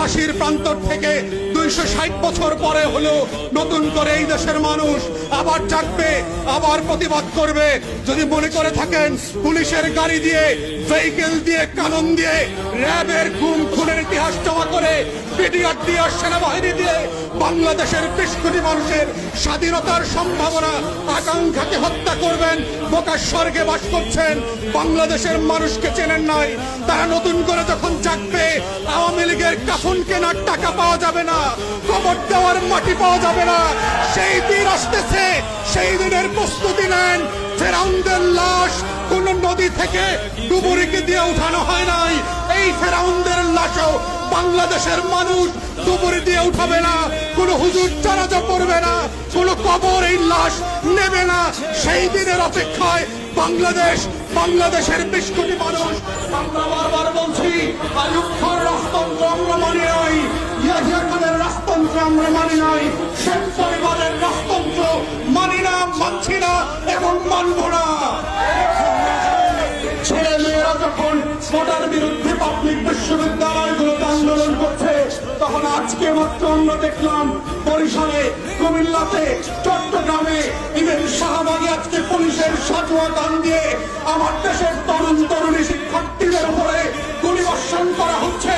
ফাঁসির প্রান্তর থেকে 260 বছর পরে হলো নতুন করে এই দেশের মানুষ আবার জাগবে, আবার প্রতিবাদ করবে। যদি মনে করে থাকেন পুলিশের গাড়ি দিয়ে, ভেহিকেল দিয়ে, কানন দিয়ে, র্যাবের গুম খুনের ইতিহাস জমা করে, পিডিআর দিয়ে, সেনাবাহিনী দিয়ে বাংলাদেশের 20 কোটি মানুষের স্বাধীনতার সম্ভাবনা আকাঙ্ক্ষাকে হত্যা করবেন, বোকার স্বর্গে বাস করছেন, বাংলাদেশের মানুষকে চেনেন নাই। তারা নতুন করে যখন জাগবে, আওয়ামী লীগের কাফন কেনার টাকা পাওয়া যাবে না, কবর দেওয়ার মাটি পাওয়া যাবে না। সেই দিন আসতেছে, সেই দিনের প্রস্তুতি নেন। ফেরাউনদের লাশ কোন নদী থেকে ডুবুরিকে দিয়ে উঠানো হয় নাই। এই ফেরাউনদের লাশও বাংলাদেশের মানুষ ডুবুরি দিয়ে উঠাবে না, কোন হুজুর জানাজা পড়বে না, কোন কবর এই লাশ নেবে না। সেই দিনের অপেক্ষায় বাংলাদেশের 20 কোটি মানুষ। আমরা বারবার বলছি, আইয়ুব খানের রাজতন্ত্র আমরা মানি নাই, ইয়াহিয়া খানের রাজতন্ত্র আমরা মানি নাই, শেখ পরিবারের রাজতন্ত্র মানি না, মানছি না এবং মানব না। ছেলে মেয়েরা যখন কোটার বিরুদ্ধে পাবলিক বিশ্ববিদ্যালয়গুলোতে আন্দোলন করছে, তখন আজকে মাত্র আমরা দেখলাম বরিশালে, কুমিল্লাতে, চট্টগ্রামে, ইভেন শাহবাগে আজকে পুলিশের সাজোয়া গান দিয়ে আমার দেশের তরুণ তরুণী শিক্ষার্থীদের উপরে গুলিবর্ষণ করা হচ্ছে,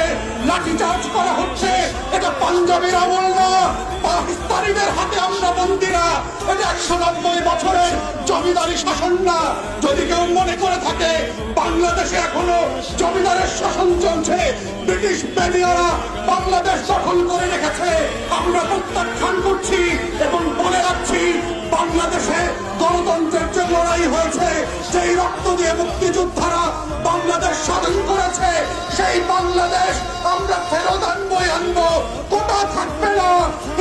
লাঠিচার্জ করা হচ্ছে। এটা পাঞ্জাবের আমল না, পাকিস্তানিদের হাতে আমরা বন্দী না, এটা 190 বছরের জমিদারি শাসন না। যদি কেউ মনে করে থাকে বাংলাদেশে এখনো জমিদারের শাসন চলছে, ব্রিটিশ বেনিয়ারা বাংলাদেশ দখল করে রেখেছে, আমরা প্রত্যাখ্যান করছি এবং বলে রাখছি, বাংলাদেশে গণতন্ত্রের যে লড়াই হয়েছে, সেই রক্ত দিয়ে মুক্তিযোদ্ধারা বাংলাদেশ স্বাধীন করেছে, সেই বাংলাদেশ আমরা ফেরত আনবো। কোটা থাকবে না,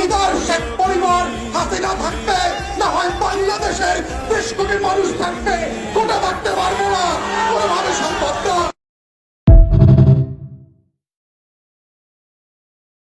ইদার শেখ পরিবার হাসিনা থাকবে, না হয় বাংলাদেশের 20 কোটি মানুষ থাকবে, কোটা থাকতে পারবে